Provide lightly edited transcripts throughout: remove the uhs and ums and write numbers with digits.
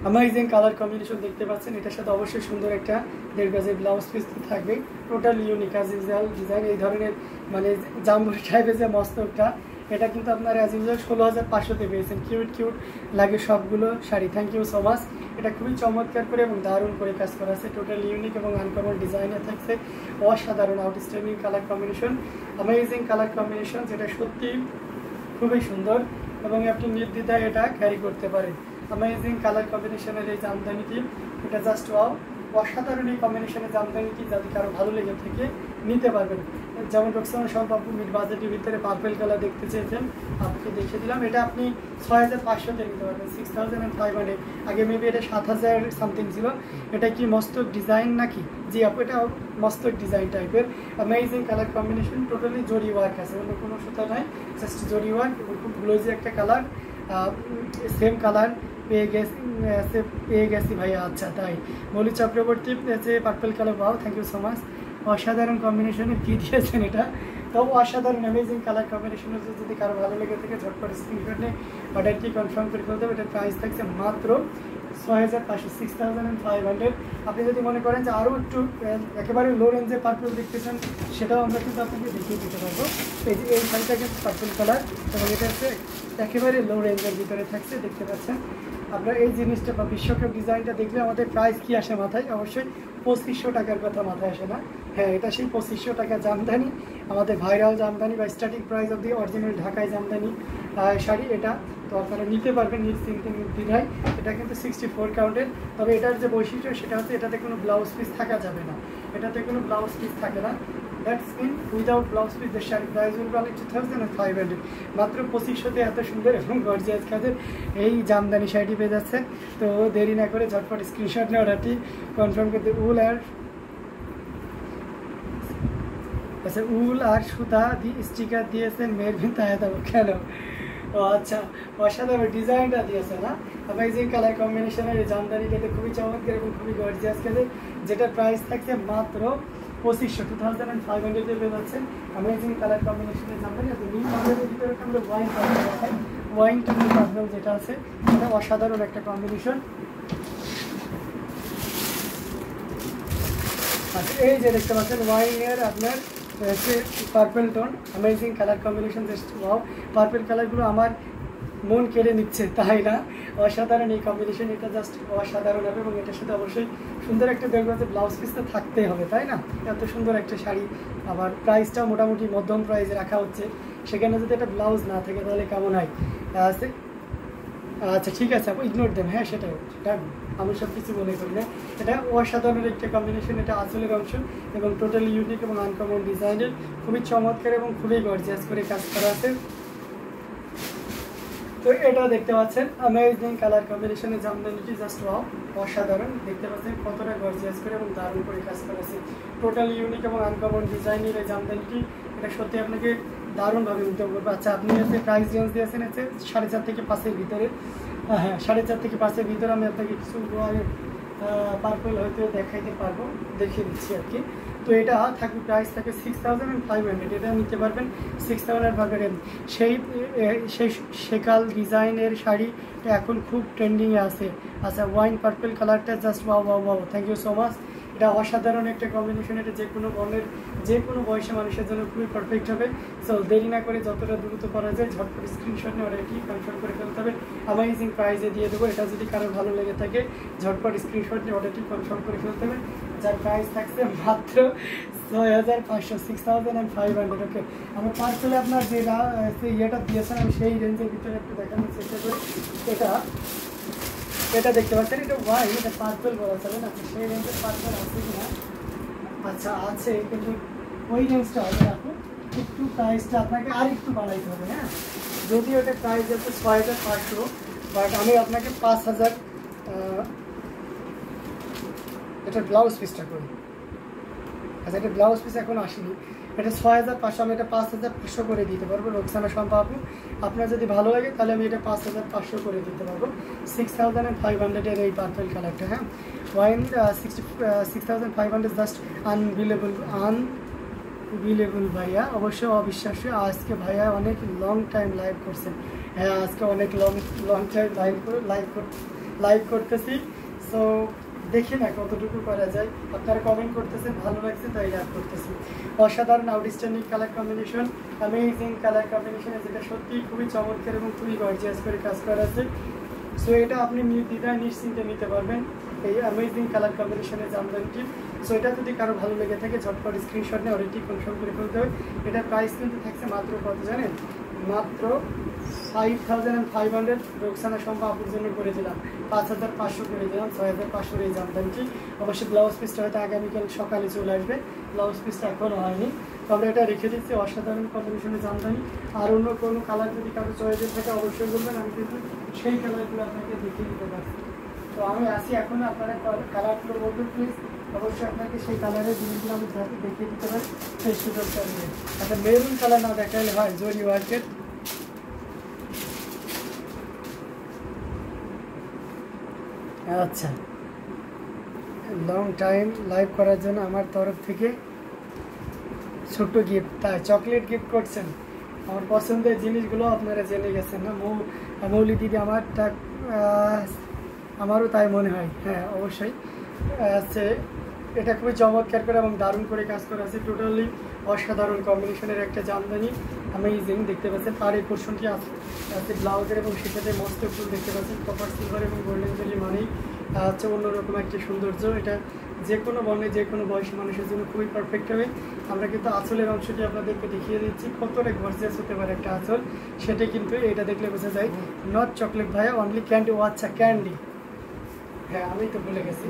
Amazing colour combination দেখতে পাচ্ছেন। এটার সাথে অবশ্যই সুন্দর একটা 1.5 গজের ব্লাউজ পিস থাকবে, total unique as usual design. এই ধরনের মানে জাম্বুরি টাইপের যে মস্তকটা, এটা কিন্তু আপনার অ্যাজ ইউজুয়াল 16,500-তে পেয়েছেন। কিউট কিউট লাগে সবগুলো sari. Thank you so much. এটা খুবই চমৎকার করে এবং দারুণ করে কাজ করা আছে, টোটাল ইউনিক এবং আনকমন ডিজাইনে থাকছে। অসাধারণ outstanding colour combination, amazing colour combination, যেটা সত্যি খুবই সুন্দর এবং আপনি নির্দ্বিধায় এটা ক্যারি করতে পারেন। অ্যামেজিং কালার কম্বিনেশনের এই জামদানিটি, এটা জাস্ট ওয়াও, অসাধারণ এই কম্বিনেশনের জামদানিটি যদি কারো ভালো লেগে থেকে নিতে পারবেন। যেমন রোকসানা সম্পর্ক মিড বাজেটের ভিতরে পার্পেল কালার দেখতে চেয়েছেন, আপনাকে দেখিয়ে দিলাম। এটা আপনি 6,500-তে নিতে পারবেন, 6,500। আগে মেবি এটা 7,000 সামথিং ছিল। এটা কি মস্তক ডিজাইন নাকি? জি আপু, এটা মস্তক ডিজাইন টাইপের। অ্যামেজিং কালার কম্বিনেশন, টোটালি জরি ওয়ার্ক আছে, অন্য কোনো সুতা নাই, জাস্ট জরি ওয়ার্ক এবং খুব গ্লোজি একটা কালার। সেম কালার পেয়ে গেছি ভাইয়া। আচ্ছা তাই, মৌলি চক্রবর্তী আছে পার্পল কালার। পাও, থ্যাংক ইউ সো মাচ। অসাধারণ কম্বিনেশনে কী দিয়েছেন এটা, তবু অসাধারণ অ্যামেজিং কালার কম্বিনেশনের যদি কারো ভালো লেগে থাকে ঝটপট স্ক্রিনশট নিয়ে অর্ডারটি কনফার্ম করে ফেলতে হবে। এটার প্রাইস থাকছে মাত্র 6,500, 6,500। আপনি যদি মনে করেন যে আরও একটু একেবারে লো রেঞ্জে পার্পল দেখতেছেন, সেটাও আমরা কিন্তু আপনাকে দেখিয়ে দিতে পারবো। এই যে এই শাড়িটা কিন্তু পার্পল কালার এবং এটা হচ্ছে একেবারে লো রেঞ্জের ভিতরে থাকছে, দেখতে পাচ্ছেন আপনার। এই জিনিসটা বা বিশ্বকাপ ডিজাইনটা দেখলে আমাদের প্রাইস কী আসে মাথায়? অবশ্যই 2,500 টাকার কথা মাথায় আসে না? হ্যাঁ, এটা সেই 2,500 টাকা জামদানি, আমাদের ভাইরাল জামদানি বা starting price of the original ঢাকায় জামদানি শাড়ি। এটা তো আপনারা নিতে পারবেন নিশ্চিন্তে নির্দ্বিধায়। এটা কিন্তু 64 কাউন্টের। তবে এটার যে বৈশিষ্ট্য সেটা হচ্ছে এটাতে কোনো ব্লাউজ পিস থাকা যাবে না, এটাতে কোনো ব্লাউজ পিস থাকে না। That's mean without blouse piece the sari price will be 2,500। মাত্র 2,500-তে এত সুন্দর এবং গর্জিয়াস কাজের এই জামদানি শাড়িটি পেয়ে যাচ্ছে। তো দেরি না করে ঝটপট স্ক্রিনশট নিয়ে অর্ডারটি কনফার্ম করতে। উল আর সুতা দিয়ে স্টিকার দিয়েছেন মেরভিন তায়াদাব কেন? ও আচ্ছা, অসাধারণ ডিজাইনটা দিয়েছে না? অ্যামেজিং কালার কম্বিনেশনের এই জামদানিটাতে খুবই চমৎকার এবং খুবই গর্জিয়াস কাজের, যেটার প্রাইস থাকছে মাত্র 2,500, 2,500 পেয়ে যাচ্ছেন। অ্যামেজিং কালার কম্বিনেশনের জামদানি। নিউ মডেলের ভিতরে আমরা ওয়াইন কালার দেখাই, ওয়াইন টু নিউ মডেল যেটা আছে, এটা অসাধারণ একটা কম্বিনেশন। আচ্ছা, এই যে দেখতে পাচ্ছেন ওয়াইনের আপনার purple tone, amazing colour combination. Just wow, purple কালারগুলো আমার মন কেড়ে নিচ্ছে, তাই না? অসাধারণ এই কম্বিনেশন, এটা জাস্ট অসাধারণ হবে এবং এটার সাথে অবশ্যই সুন্দর একটা দেখবো যে ব্লাউজ পিস তো থাকতেই হবে, তাই না? এত সুন্দর একটা শাড়ি, আবার প্রাইসটাও মোটামুটি মধ্যম প্রাইসে রাখা হচ্ছে, সেখানে যদি একটা ব্লাউজ না থাকে তাহলে কেমন হয়? আচ্ছা ঠিক আছে, আপনি ইগনোর দেন। হ্যাঁ সেটাই, আমি সব কিছু মনে করি না। এটা অসাধারণ একটা কম্বিনেশন, এটা আসলের অংশ এবং টোটালি ইউনিক এবং আনকমন ডিজাইনের, খুবই চমৎকার এবং খুবই গর্জিয়াস করে কাজ করা আছে। তো এটা দেখতে পাচ্ছেন অ্যামেজিং কালার কম্বিনেশনের জামদানিটি, জাস্ট ওয়াও, অসাধারণ। দেখতে পাচ্ছেন কতটা গর্জিয়াস করে এবং দারুণ করে কাজ করা আছে, টোটালি ইউনিক এবং আনকমন ডিজাইনের এই জামদানিটি। এটা সত্যি আপনাকে দারুণভাবে উদ্যোগ করবে। আচ্ছা, আপনি হচ্ছে প্রাইস রেঞ্জ দিয়েছেন হচ্ছে 4.5 থেকে 5-এর ভিতরে। হ্যাঁ, 4.5 থেকে 5-এর ভিতরে আমি আপনাকে কিছু পার্পল হয়তো দেখাইতে পারবো, দেখিয়ে দিচ্ছি আর কি। তো এটা থাকবে প্রাইস থাকে 6,500, এটা নিতে পারবেন 6,500। সেই সেকাল ডিজাইনের শাড়ি এখন খুব ট্রেন্ডিংয়ে আছে। আচ্ছা, ওয়াইন পার্পল কালারটা just wow wow wow, thank you so much. এটা অসাধারণ একটা কম্বিনেশন, এটা যে কোনো বর্ণের যে কোনো বয়সে মানুষের জন্য খুবই পারফেক্ট হবে। সো দেরি না করে যতটা দ্রুত করা যায় ঝটপট স্ক্রিনশট নিয়ে অর্ডারটি কনফার্ম করে ফেলতে হবে। অ্যামেজিং প্রাইসে দিয়ে দেবো। এটা যদি কারো ভালো লেগে থাকে ঝটপট স্ক্রিনশট নিয়ে অর্ডারটি কনফার্ম করে ফেলতে হবে, যার প্রাইস থাকছে মাত্র 6,500, 6,500। ওকে, আমার পার্সেলে আপনার যে ইয়েটা দিয়েছেন আমি সেই রেঞ্জের ভিতরে একটু দেখানোর চেষ্টা করি। এটা দেখতে পাচ্ছেন, এটা ওয়াইন, এটা পার্পল বলা চলে না? সেই রেঞ্জের পার্পল আছে কি না? আচ্ছা আছে, কিন্তু ওই রেঞ্জটা হবে আপনি একটু প্রাইসটা আপনাকে আর একটু বাড়াইতে হবে। হ্যাঁ, যদিও এটা প্রাইস যাচ্ছে 6,500, বাট আমি আপনাকে 5,000 এটার ব্লাউজ পিসটা করি। আচ্ছা, এটা ব্লাউজ পিস এখন আসেনি, এটা 6,500, আমি এটা 5,500 করে দিতে পারবো। রোকসানা শম্পা আপু, আপনার যদি ভালো লাগে তাহলে আমি এটা 5,500 করে দিতে পারবো। 6,500-এর এই পার্পল কালারটা। হ্যাঁ, ওয়াইন 6,500, জাস্ট আনবিলেবল ভাইয়া, অবশ্যই অবিশ্বাস্য। আজকে ভাইয়া অনেক লং টাইম লাইভ করছেন, হ্যাঁ, আজকে অনেক লং লং টাইম লাইভ করতেছি। সো দেখি না কতটুকু করা যায়। আপনারা কমেন্ট করতেছেন, ভালো লাগছে তাই লাইভ করতেছি। অসাধারণ outstanding colour combination, amazing colour কম্বিনেশনে যেটা সত্যি খুবই চমৎকার এবং খুবই গর্জিয়াস করে কাজ করা আছে। সো এটা আপনি নির্দ্বিধায় নিশ্চিন্তে নিতে পারবেন এই অ্যামেজিং কালার কম্বিনেশনের জামদানিটি। সো এটা যদি কারো ভালো লেগে থাকে ঝটপট স্ক্রিনশট নিয়ে অলরেডি কনফার্ম করে ফেলতে হবে। এটার প্রাইস কিন্তু থাকছে মাত্র কত জানেন? মাত্র 5500। রোকসানা সম্ভব আপুর জন্য করে দিলাম 5500 করে দিলাম, 6500 এই জামদানিটি। অবশ্যই ব্লাউজ পিসটা হয়তো আগামীকাল সকালে চলে আসবে, ব্লাউজ পিসটা এখনও হয়নি। তো আমরা এটা রেখে দিচ্ছি অসাধারণ কম্বিনেশনের জামদানি। আর অন্য কোনো কালার যদি কারো চয়েসে থাকে অবশ্যই বলবেন, আমি কিন্তু সেই কালারগুলো আপনাকে দেখিয়ে দিতে পারছি। তো আমি আসি এখন, আপনারা কালারগুলো বলবেন প্লিজ। অবশ্যই আপনাকে সেই কালারের জিনিসগুলো আমি দেখিয়ে দিতে পারি সেই সুযোগটা নিয়ে। একটা মেরুন কালার না দেখালে হয়, জরি ওয়ার্কের। আচ্ছা, লং টাইম লাইভ করার জন্য আমার তরফ থেকে ছোট্ট গিফট। তাই চকলেট গিফট করছেন? আমার পছন্দের জিনিসগুলো আপনারা জেনে গেছেন না। মৌলি দিদি আমারও তাই মনে হয়। হ্যাঁ, অবশ্যই আছে। এটা খুবই চমৎকার করে এবং দারুণ করে কাজ করা আছে। টোটালি অসাধারণ কম্বিনেশনের একটা জামদানি, অ্যামেজিং। দেখতে পাচ্ছেন পাড়ের পোর্শনটি আছে ব্লাউজের এবং সেটাতে মস্ত ফুল দেখতে পাচ্ছেন। কপার সিলভার এবং গোল্ডেন জেলি মানেই হচ্ছে অন্যরকম একটা সৌন্দর্য। এটা যে কোনো বর্ণে যে কোনো বয়সী মানুষের জন্য খুবই পারফেক্ট হবে। আমরা কিন্তু আঁচলের অংশটি আপনাদেরকে দেখিয়ে দিচ্ছি কতটা গর্জিয়াস হতে পারে একটা আঁচল, সেটা কিন্তু এটা দেখলে বোঝা যায়। নট চকলেট ভাইয়া, অনলি ক্যান্ডি। ও আচ্ছা, ক্যান্ডি। হ্যাঁ, আমি তো ভুলে গেছি,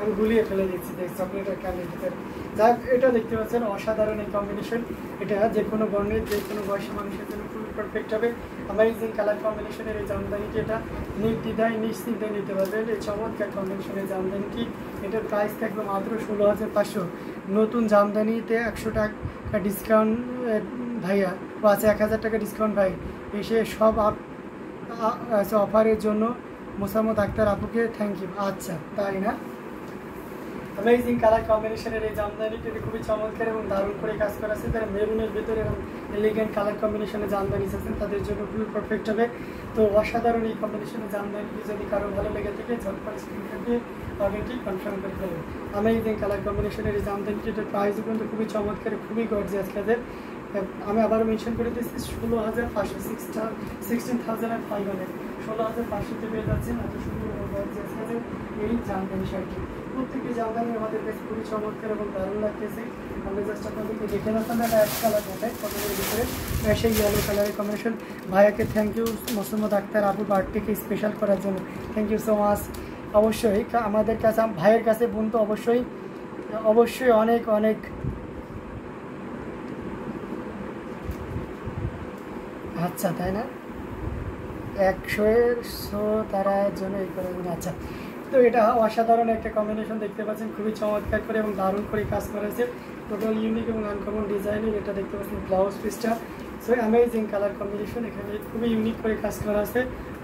আমি গুলিয়ে ফেলে দিচ্ছি যে চকলেট আর ক্যান্ডির ভিতরে। যাক, এটা দেখতে পাচ্ছেন অসাধারণ এই কম্বিনেশন। এটা যে কোনো বর্ণের যে কোনো বয়সী মানুষের জন্য খুবই পারফেক্ট হবে। অ্যামেজিং কালার কম্বিনেশনের এই জামদানিটি এটা নির্দ্বিধায় নিশ্চিন্তে নিতে পারবেন এই চমৎকার কম্বিনেশনের জামদানিটি। এটার প্রাইস থাকবে মাত্র 16500। নতুন জামদানিতে 100 টাকা ডিসকাউন্ট ভাইয়া, ও আছে 1000 টাকা ডিসকাউন্ট ভাই। এসে সব অফারের জন্য মোসাম্মদ আক্তার আপুকে থ্যাংক ইউ। আচ্ছা, তাই না? অ্যামেজিং কালার কম্বিনেশনের এই জামদানিটি খুবই চমৎকার এবং দারুণ করে কাজ করা আছে। যারা মেরুনের ভিতরে এবং এলিগেন্ট কালার কম্বিনেশনের জামদানি আছেন তাদের জন্য খুবই পারফেক্ট হবে। তো অসাধারণ এই কম্বিনেশনের জামদানিটি যদি কারো ভালো লেগে থাকে ঝটপট স্ক্রিনশট দিয়ে অলরেডি কনফার্ম করে ফেলবেন। অ্যামেজিং কালার কম্বিনেশনের এই জামদানিটির প্রাইসও কিন্তু খুবই চমৎকার, খুবই গর্জিয়াস কাজের। আমি আবারও মেনশন করে দিচ্ছি 16500, 16,500। 16500-তে পেয়ে যাচ্ছেন এত সুন্দর গর্জিয়াস কাজের এই জামদানি শাড়িটি। প্রত্যেকটি জামদানি আমাদের কাছে খুবই চমৎকার এবং দারুণ লাগতেছে। আমরা জাস্ট আপনাদেরকে দেখে রাখতাম একটা এক কালার দেখায় কটনের ভিতরে, সেই ইয়েলো কালারের কম্বিনেশন। ভাইয়াকে থ্যাংক ইউ মোসাম্মদ আক্তার আপুর বার্থডেকে স্পেশাল করার জন্য, থ্যাংক ইউ সো মাচ। অবশ্যই আমাদের কাছে ভাইয়ের কাছে বোন তো অবশ্যই অনেক অনেক আচ্ছা, তাই না? 100 তারা জন্য এই করে। আচ্ছা, তো এটা অসাধারণ একটা কম্বিনেশন দেখতে পাচ্ছেন, খুবই চমৎকার করে এবং দারুণ করে কাজ করা আছে। টোটাল ইউনিক এবং আনকমন ডিজাইনের এটা দেখতে পাচ্ছেন ব্লাউজ পিসটা। সো অ্যামেজিং কালার কম্বিনেশন, এখানে খুবই ইউনিক করে কাজ করা আছে।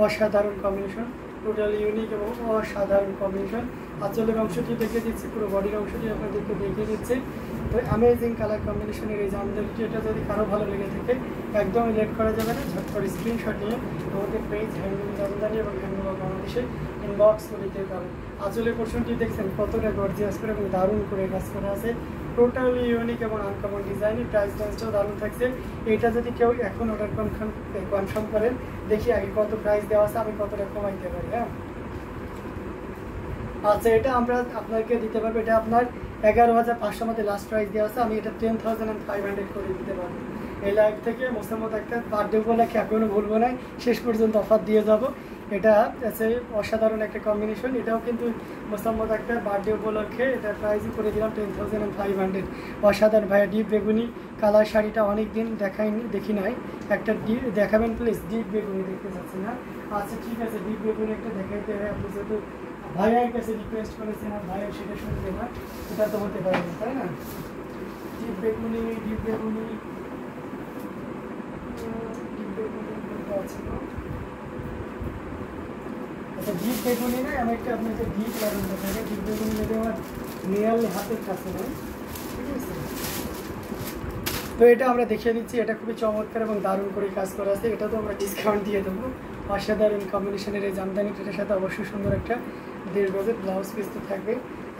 অসাধারণ কম্বিনেশন, টোটাল ইউনিক এবং অসাধারণ কম্বিনেশন। আঁচলের অংশটি দেখিয়ে দিচ্ছি, পুরো বডির অংশটি আপনাদেরকে দেখিয়ে দিচ্ছি। তো অ্যামেজিং কালার কম্বিনেশনের এই জামদানিটি এটা যদি কারো ভালো লেগে থাকে একদমই লেট করা যাবে না, ঝটপট স্ক্রিনশট নিয়ে আমাদের পেজ হ্যান্ডলুম জামদানি এবং হ্যান্ডলুম বাংলাদেশে ইনবক্স করে দিতে পারেন। আঁচলের পোর্শনটি দেখছেন কতটা গর্জিয়াস করে এবং দারুণ করে কাজ করা আছে। টোটালি ইউনিক এবং আনকমন ডিজাইনের প্রাইস রেঞ্জটাও দারুণ থাকছে। এটা যদি কেউ এখন অর্ডার কনফার্ম করেন, দেখি আগে কত প্রাইস দেওয়া আছে, আমি কতটা কমাইতে পারি। হ্যাঁ, আচ্ছা, এটা আমরা আপনাকে দিতে পারবো। এটা আপনার 11,500 মধ্যে লাস্ট প্রাইস দেওয়া আছে, আমি এটা 10,500 করে দিতে পারবো। এই লাইভ থেকে মোসাম্মদ একটা বার্থডে উপলক্ষে এখনও ভুলবো না, শেষ পর্যন্ত অফার দিয়ে যাব। এটা আছে অসাধারণ একটা কম্বিনেশন। এটাও কিন্তু মোসাম্মদ একটা বার্থডে উপলক্ষে এটা প্রাইসই করে দিলাম 10,500। অসাধারণ ভাইয়া, ডিপ বেগুনি কালার শাড়িটা অনেক দিন দেখি নাই, একটা দেখাবেন প্লিজ। ডিপ বেগুনি দেখতে চাচ্ছি না? আচ্ছা, ঠিক আছে, ডিপ বেগুনি একটা দেখাইতে হয়। আপনি যেহেতু ভাইয়ার কাছে রিকোয়েস্ট করেছেন আর ভাইয়া সেটা শুনবে না, এটা তো হতে পারে না, তাই না? ডিপ বেগুনি আছে না? আচ্ছা, ডিপ বেগুনি না, আমি একটা আপনাকে ডিপ লাগানো থাকে। ডিপ বেগুনি যদি আমার নিয়াল হাতের কাছে নেই, ঠিক আছে? তো তো এটা আমরা দেখিয়ে দিচ্ছি, এটা খুবই চমৎকার এবং দারুণ করে কাজ করা আছে। এটা তো আমরা ডিসকাউন্ট দিয়ে দেবো। অসাধারণ কম্বিনেশনের এই জামদানিটার সাথে অবশ্যই সুন্দর একটা 1.5 গজের ব্লাউজ পিস তো থাকবে।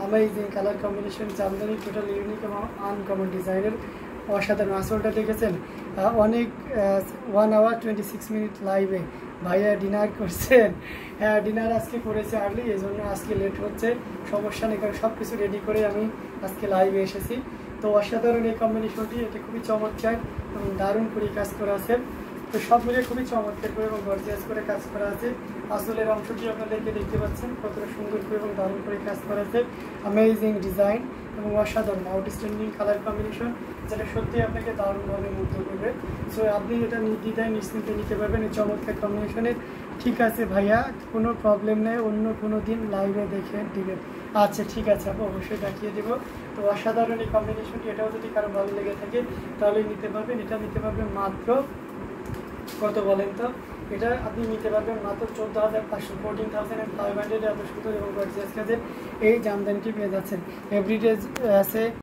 আমরা এই যে colour combination Jamdani total unique এবং আনকমন ডিজাইনের অসাধারণ আসলটা দেখেছেন। অনেক 1 hour 26 মিনিট লাইভে ভাইয়া ডিনার করছেন। হ্যাঁ, ডিনার আজকে করেছে আর্লি, এই জন্য আজকে লেট হচ্ছে। সমস্যা নেই, কারণ সব কিছু রেডি করে আমি আজকে লাইভে এসেছি। তো অসাধারণ এই কম্বিনেশনটি, এটা খুবই চমৎকার এবং দারুণ করে কাজ করা আছে। তো সব মিলিয়ে খুবই চমৎকার করে এবং গর্জিয়াস করে কাজ করা আছে। আসলের অংশটি আপনাদেরকে দেখতে পাচ্ছেন কতটা সুন্দর করে এবং দারুণ করে কাজ করা আছে। অ্যামেজিং ডিজাইন এবং অসাধারণ আউটস্ট্যান্ডিং কালার কম্বিনেশন, যেটা সত্যি আপনাকে দারুণভাবে মুগ্ধ করবে। সো আপনি এটা নির্দ্বিধায় নিশ্চিন্তে নিতে পারবেন এই চমৎকার কম্বিনেশনের। ঠিক আছে ভাইয়া, কোনো প্রবলেম নেই, অন্য কোনো দিন লাইভে দেখে দিবেন। আচ্ছা ঠিক আছে, আপু অবশ্যই দেখিয়ে দেবো। তো অসাধারণ এই কম্বিনেশনটি, এটাও যদি কারো ভালো লেগে থাকে তাহলে নিতে পারবেন। এটা নিতে পারবেন মাত্র কত বলেন তো? এটা আপনি নিতে পারবেন মাত্র 14,500, 14,500 এত সুন্দর এবং গর্জিয়াস কাজের এই জামদানিটি পেয়ে যাচ্ছেন। এভরিডে আছে